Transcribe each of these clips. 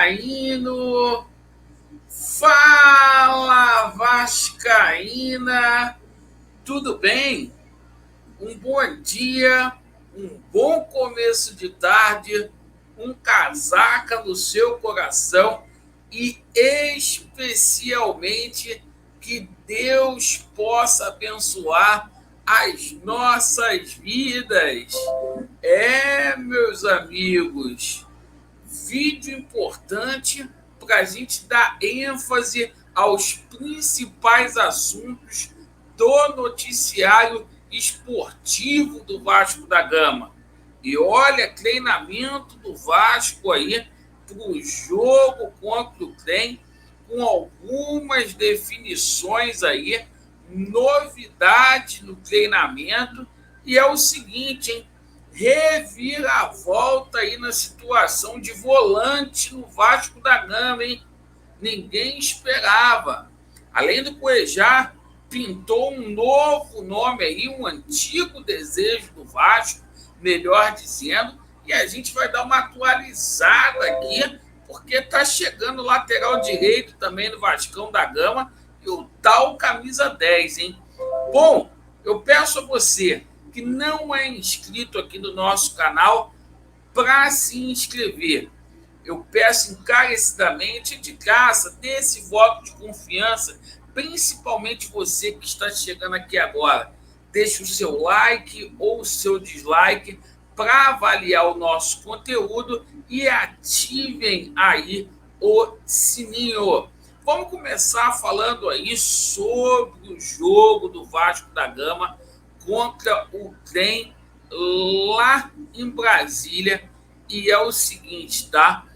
vascaíno, fala vascaína, tudo bem? Um bom dia, um bom começo de tarde, um casaca no seu coração e especialmente que Deus possa abençoar as nossas vidas. Meus amigos, vídeo importante para a gente dar ênfase aos principais assuntos do noticiário esportivo do Vasco da Gama. E olha, treinamento do Vasco aí para o jogo contra o Trem, com algumas definições aí, novidade no treinamento, e é o seguinte, hein? Reviravolta aí na situação de volante no Vasco da Gama, hein? Ninguém esperava. Além do Cuejá, pintou um novo nome aí, um antigo desejo do Vasco, melhor dizendo, e a gente vai dar uma atualizada aqui, porque está chegando o lateral direito também no Vascão da Gama, e o tal camisa 10, hein? Bom, eu peço a você que não é inscrito aqui no nosso canal para se inscrever. Eu peço encarecidamente, de graça, dê esse voto de confiança, principalmente você que está chegando aqui agora. Deixe o seu like ou o seu dislike para avaliar o nosso conteúdo e ativem aí o sininho. Vamos começar falando aí sobre o jogo do Vasco da Gama contra o Trem lá em Brasília. E é o seguinte, tá?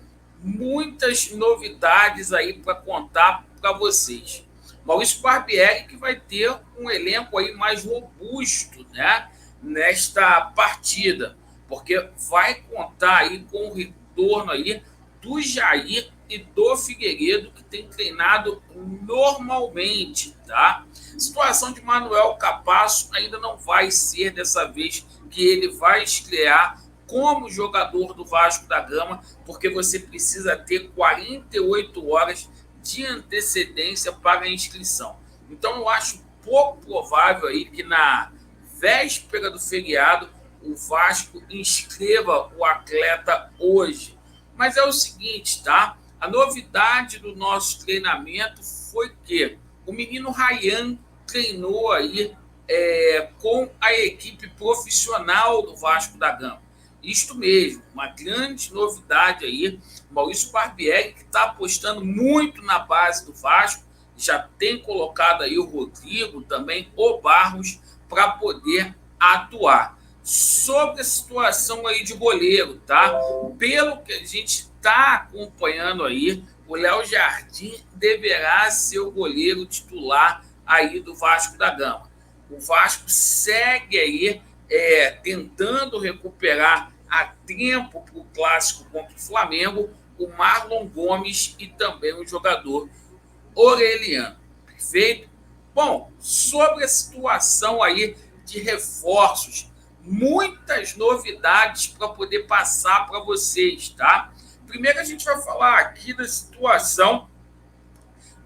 Muitas novidades aí para contar para vocês. Maurício Barbieri que vai ter um elenco aí mais robusto, né, nesta partida, porque vai contar aí com o retorno aí do Jair e do Figueiredo, que tem treinado normalmente, tá? Situação de Manuel Capasso ainda não vai ser dessa vez que ele vai estrear como jogador do Vasco da Gama, porque você precisa ter 48 horas de antecedência para a inscrição. Então, eu acho pouco provável aí que na véspera do feriado o Vasco inscreva o atleta hoje. Mas é o seguinte, tá? A novidade do nosso treinamento foi que o menino Ryan treinou aí com a equipe profissional do Vasco da Gama. Isto mesmo, uma grande novidade aí. Maurício Barbieri, que está apostando muito na base do Vasco, já tem colocado aí o Rodrigo, também o Barros, para poder atuar. Sobre a situação aí de goleiro, tá? Pelo que a gente está acompanhando aí, o Léo Jardim deverá ser o goleiro titular aí do Vasco da Gama. O Vasco segue aí tentando recuperar a tempo para o clássico contra o Flamengo, o Marlon Gomes e também o jogador Aureliano. Perfeito? Bom, sobre a situação aí de reforços, muitas novidades para poder passar para vocês, tá? Primeiro a gente vai falar aqui da situação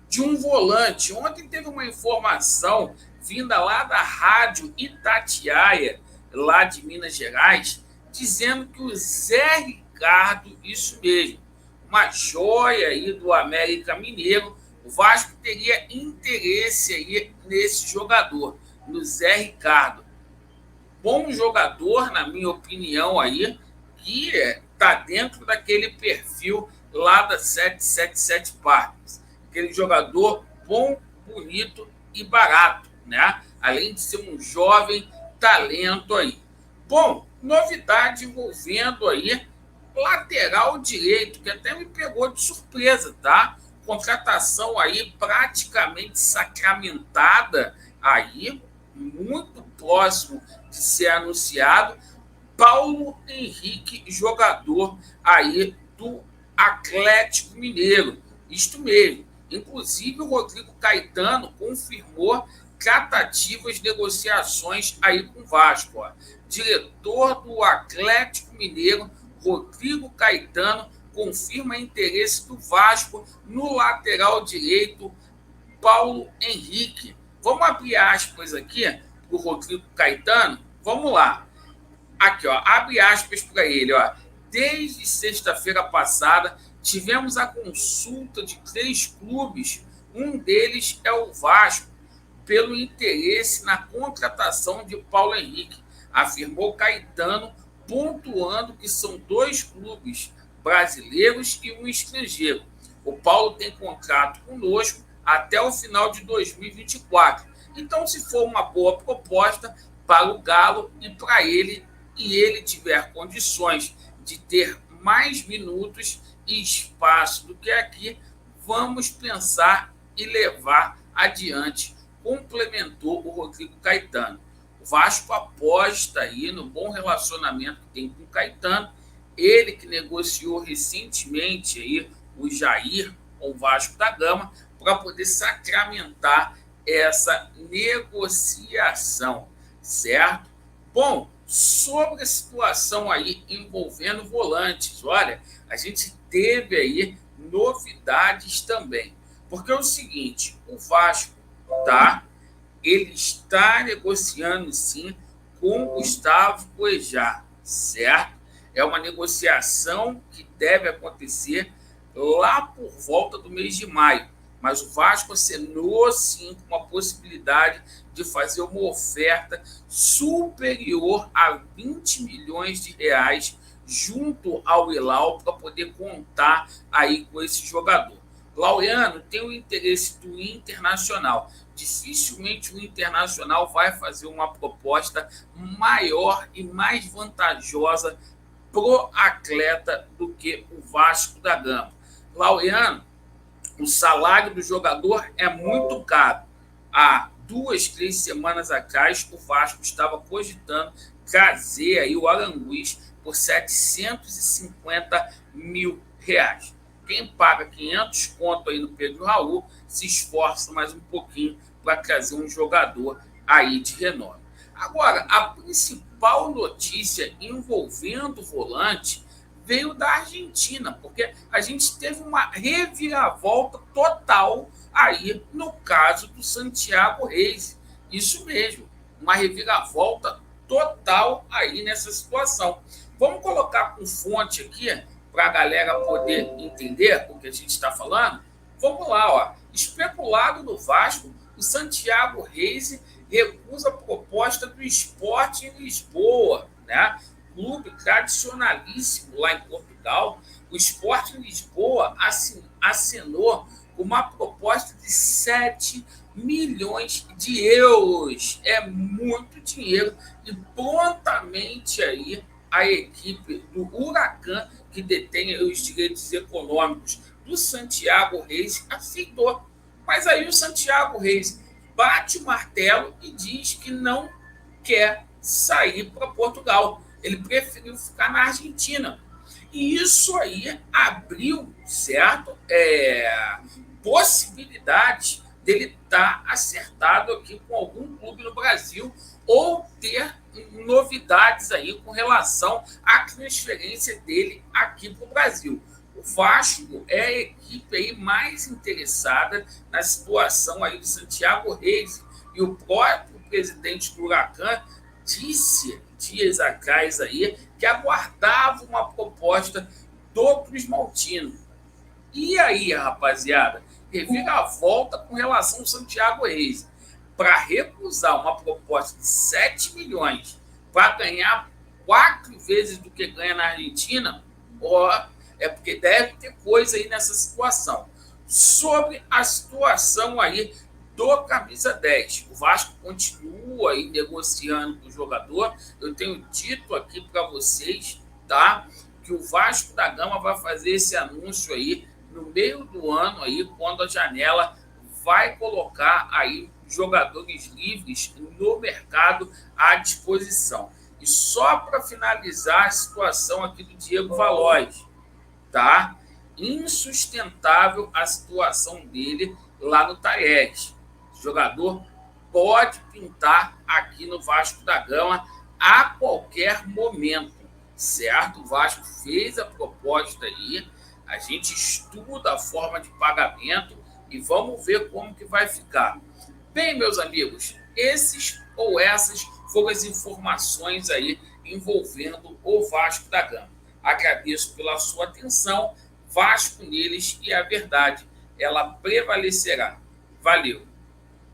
de um volante. Ontem teve uma informação vinda lá da Rádio Itatiaia, lá de Minas Gerais, dizendo que o Zé Ricardo, isso mesmo, uma joia aí do América Mineiro, o Vasco teria interesse aí nesse jogador, no Zé Ricardo. Bom jogador, na minha opinião aí, que está dentro daquele perfil lá da 777 Partners. Aquele jogador bom, bonito e barato, né? Além de ser um jovem talento aí. Bom, novidade envolvendo aí lateral direito, que até me pegou de surpresa, tá? Contratação aí praticamente sacramentada aí, muito próximo de ser anunciado, Paulo Henrique, jogador aí do Atlético Mineiro. Isto mesmo. Inclusive, o Rodrigo Caetano confirmou tratativas, negociações aí com o Vasco. Ó. Diretor do Atlético Mineiro, Rodrigo Caetano, confirma interesse do Vasco no lateral direito Paulo Henrique. Vamos abrir aspas aqui para o Rodrigo Caetano? Vamos lá. Aqui, ó, abre aspas para ele. Ó. Desde sexta-feira passada, tivemos a consulta de 3 clubes. Um deles é o Vasco, pelo interesse na contratação de Paulo Henrique, afirmou Caetano, pontuando que são 2 clubes brasileiros e um estrangeiro. O Paulo tem contrato conosco até o final de 2024. Então, se for uma boa proposta para o Galo e para ele, e ele tiver condições de ter mais minutos e espaço do que aqui, vamos pensar e levar adiante, complementou o Rodrigo Caetano. O Vasco aposta aí no bom relacionamento que tem com o Caetano, ele que negociou recentemente aí o Jair com o Vasco da Gama para poder sacramentar essa negociação, certo? Bom, sobre a situação aí envolvendo volantes, olha, a gente teve aí novidades também, porque é o seguinte, o Vasco, tá? Ele está negociando sim com Gustavo Cuejá, certo? É uma negociação que deve acontecer lá por volta do mês de maio, mas o Vasco acenou sim com a possibilidade de fazer uma oferta superior a 20 milhões de reais junto ao Hilal para poder contar aí com esse jogador. Laureano tem o interesse do Internacional. Dificilmente o Internacional vai fazer uma proposta maior e mais vantajosa pro atleta do que o Vasco da Gama. Laureano, o salário do jogador é muito caro. Há 2, 3 semanas atrás, o Vasco estava cogitando trazer aí o Aranguiz por 750 mil reais. Quem paga 500 conto aí no Pedro Raul se esforça mais um pouquinho para trazer um jogador aí de renome. Agora, a principal notícia envolvendo o volante veio da Argentina, porque a gente teve uma reviravolta total aí no caso do Santiago Reis. Isso mesmo, uma reviravolta total aí nessa situação. Vamos colocar com fonte aqui para a galera poder entender o que a gente está falando? Vamos lá, ó. Especulado no Vasco, o Santiago Reis recusa a proposta do Sport em Lisboa, né? Clube tradicionalíssimo lá em Portugal. O Sport em Lisboa acenou uma proposta de 7 milhões de euros. É muito dinheiro e prontamente aí a equipe do Huracan, que detém os direitos econômicos do Santiago Reis, aceitou. Mas aí o Santiago Reis bate o martelo e diz que não quer sair para Portugal. Ele preferiu ficar na Argentina. E isso aí abriu, certo? Possibilidades dele estar acertado aqui com algum clube no Brasil ou ter novidades aí com relação à transferência dele aqui para o Brasil. O Vasco é a equipe aí mais interessada na situação aí do Santiago Reis. E o próprio presidente do Huracan disse dias atrás aí que aguardava uma proposta do Cruz Maltino. E aí, rapaziada, reviravolta com relação ao Santiago Reis. Para recusar uma proposta de 7 milhões para ganhar 4 vezes do que ganha na Argentina, é porque deve ter coisa aí nessa situação. Sobre a situação aí do camisa 10, o Vasco continua aí negociando com o jogador. Eu tenho dito aqui para vocês, tá, que o Vasco da Gama vai fazer esse anúncio aí no meio do ano aí, quando a janela vai colocar aí jogadores livres no mercado à disposição. E só para finalizar a situação aqui do Diego Valois, tá? Insustentável a situação dele lá no Taredes. O jogador pode pintar aqui no Vasco da Gama a qualquer momento, certo? O Vasco fez a proposta aí, A gente estuda a forma de pagamento e vamos ver como que vai ficar. Bem, meus amigos, esses ou essas foram as informações aí envolvendo o Vasco da Gama. Agradeço pela sua atenção. Vasco neles e a verdade, ela prevalecerá. Valeu!